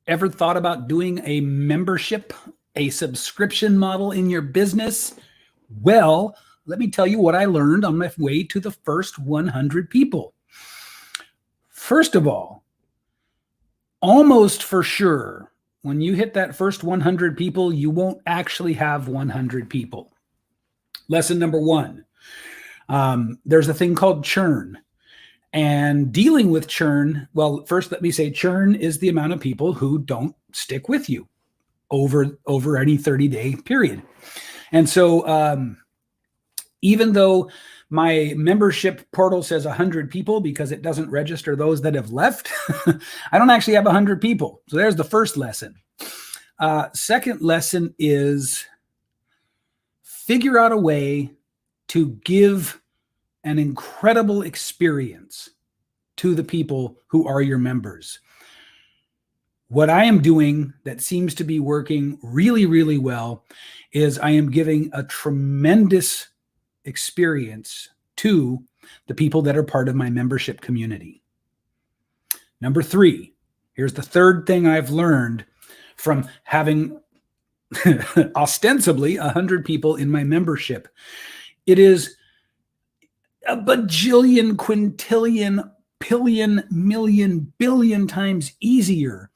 ever thought about doing a membership, a subscription model in your business? Well, let me tell you what I learned on my way to the first 100 people. First of all, almost for sure, when you hit that first 100 people, you won't actually have 100 people. Lesson number one, there's a thing called churn. And dealing with churn, well, first let me say churn is the amount of people who don't stick with you over any 30-day period. And so even though my membership portal says 100 people because it doesn't register those that have left, I don't actually have 100 people. So there's the first lesson. Second lesson is figure out a way to give an incredible experience to the people who are your members. What I am doing that seems to be working really, really well is I am giving a tremendous experience to the people that are part of my membership community. Number three, here's the third thing I've learned from having ostensibly 100 people in my membership. It is a bajillion, quintillion, pillion, million, billion times easier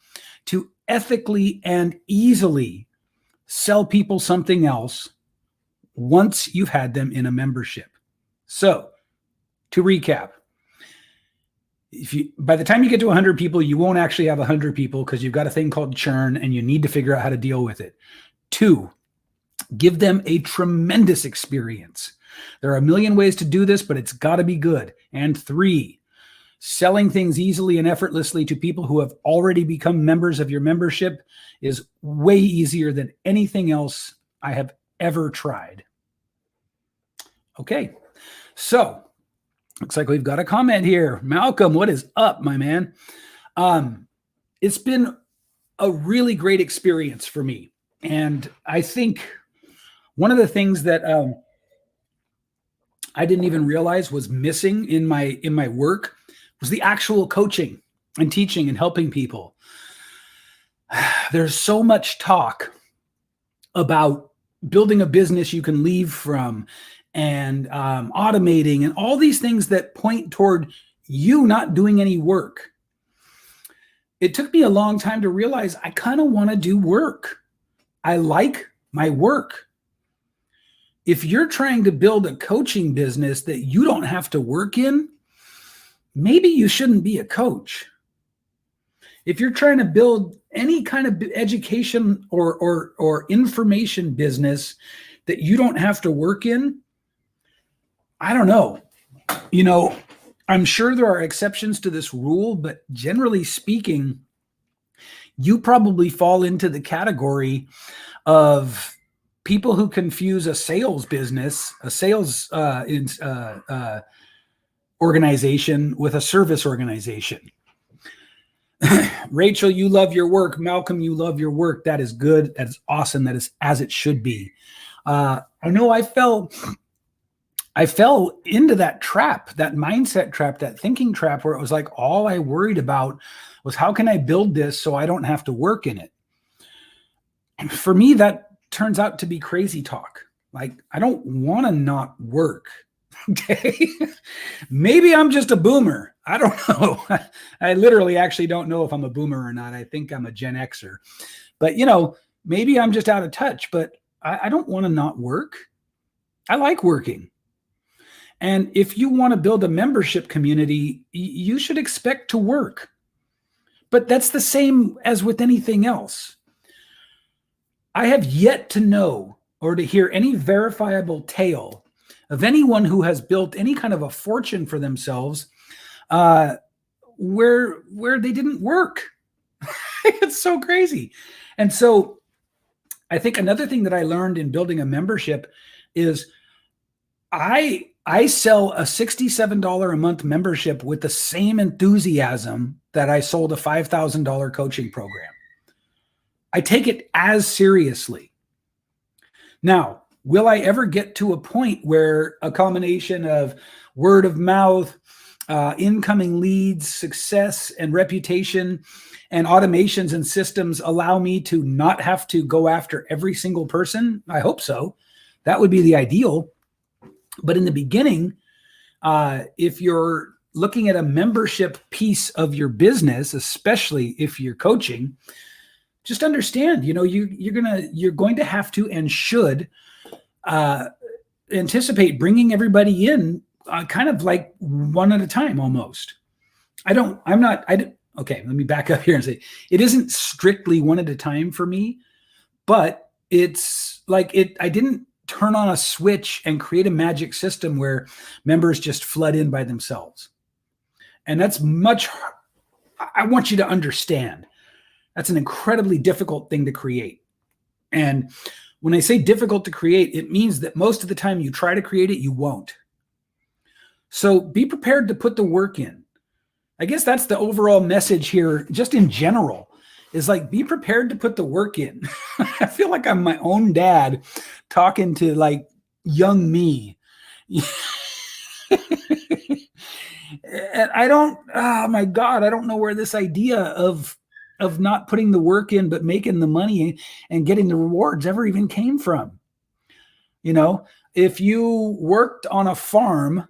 to ethically and easily sell people something else once you've had them in a membership. So, to recap, by the time you get to 100 people, you won't actually have 100 people because you've got a thing called churn and you need to figure out how to deal with it. 2, give them a tremendous experience. There are a million ways to do this, but it's got to be good. And 3, selling things easily and effortlessly to people who have already become members of your membership is way easier than anything else I have ever tried. Okay, so looks like we've got a comment here. Malcolm, what is up, my man? It's been a really great experience for me. And I think one of the things that I didn't even realize was missing in my work was the actual coaching and teaching and helping people. There's so much talk about building a business you can leave from and automating and all these things that point toward you not doing any work. It took me a long time to realize I kind of want to do work. I like my work. If you're trying to build a coaching business that you don't have to work in, maybe you shouldn't be a coach. If you're trying to build any kind of education or information business that you don't have to work in, I don't know. You know, I'm sure there are exceptions to this rule, but generally speaking, you probably fall into the category of people who confuse a sales business, a sales organization with a service organization. Rachel, you love your work. Malcolm, you love your work. That is good. That is awesome. That is as it should be. I know I fell into that trap, that mindset trap, that thinking trap where it was like all I worried about was how can I build this so I don't have to work in it? And for me, that turns out to be crazy talk. Like, I don't want to not work. Okay. Maybe I'm just a boomer. I don't know. I literally actually don't know if I'm a boomer or not. I think I'm a Gen Xer. But, you know, maybe I'm just out of touch, but I don't want to not work. I like working. And if you want to build a membership community, you should expect to work. But that's the same as with anything else. I have yet to know or to hear any verifiable tale of anyone who has built any kind of a fortune for themselves where they didn't work. It's so crazy. And so I think another thing that I learned in building a membership is I sell a $67 a month membership with the same enthusiasm that I sold a $5,000 coaching program. I take it as seriously. Now, will I ever get to a point where a combination of word of mouth, incoming leads, success, and reputation, and automations and systems allow me to not have to go after every single person. I hope so. That would be the ideal. But in the beginning, if you're looking at a membership piece of your business, especially if you're coaching, just understand, you're going to have to and should anticipate bringing everybody in kind of like one at a time almost. Okay, let me back up here and say it isn't strictly one at a time for me, but it's like I didn't turn on a switch and create a magic system where members just flood in by themselves. And that's I want you to understand, that's an incredibly difficult thing to create. And when I say difficult to create, it means that most of the time you try to create it, you won't. So be prepared to put the work in. I guess that's the overall message here, just in general, is like, be prepared to put the work in. I feel like I'm my own dad talking to like young me. And oh my God, I don't know where this idea of not putting the work in, but making the money and getting the rewards ever even came from. If you worked on a farm,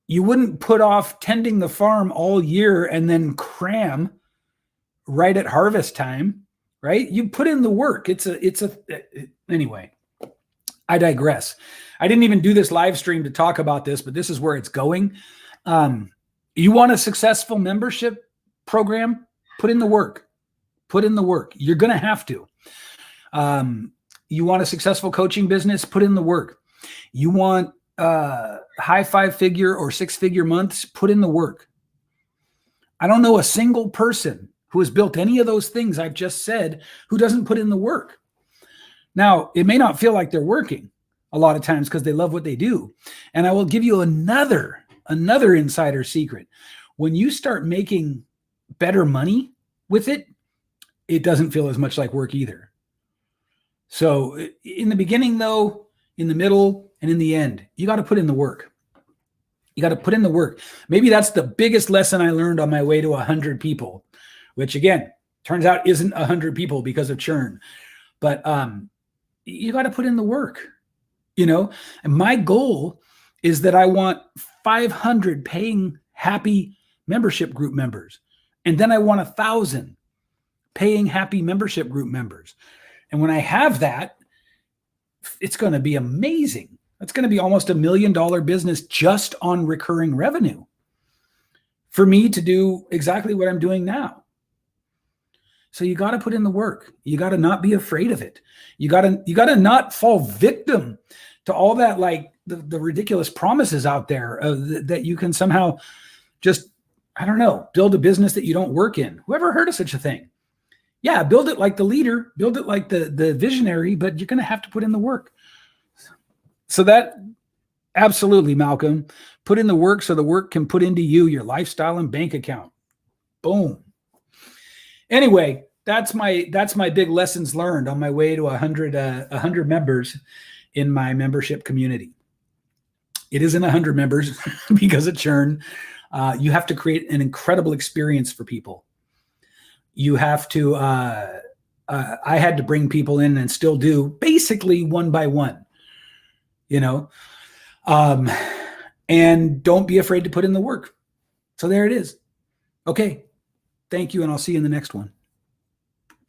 you wouldn't put off tending the farm all year and then cram right at harvest time, right? You put in the work. Anyway, I digress. I didn't even do this live stream to talk about this, but this is where it's going. You want a successful membership program? Put in the work. Put in the work. You're going to have to. You want a successful coaching business? Put in the work. You want high 5-figure or 6-figure months? Put in the work. I don't know a single person who has built any of those things I've just said who doesn't put in the work. Now, it may not feel like they're working a lot of times because they love what they do. And I will give you another insider secret. When you start making better money with it, it doesn't feel as much like work either. So in the beginning, though, in the middle, and in the end, you got to put in the work. You got to put in the work. Maybe that's the biggest lesson I learned on my way to 100 people, which again, turns out isn't 100 people because of churn. But you got to put in the work, and my goal is that I want 500 paying happy membership group members. And then I want 1,000 paying happy membership group members. And when I have that, it's going to be amazing. It's going to be almost $1 million business just on recurring revenue for me to do exactly what I'm doing now. So you got to put in the work. You got to not be afraid of it. You got to not fall victim to all that, like the ridiculous promises out there that you can somehow just, I don't know, build a business that you don't work in. Whoever heard of such a thing? Yeah, build it like the leader, build it like the visionary, but you're going to have to put in the work. So that, absolutely, Malcolm, put in the work so the work can put into you, your lifestyle and bank account. Boom. Anyway, that's my big lessons learned on my way to 100 members in my membership community. It isn't 100 members because of churn. You have to create an incredible experience for people. You have to, I had to bring people in and still do basically one by one, and don't be afraid to put in the work. So there it is. Okay. Thank you. And I'll see you in the next one.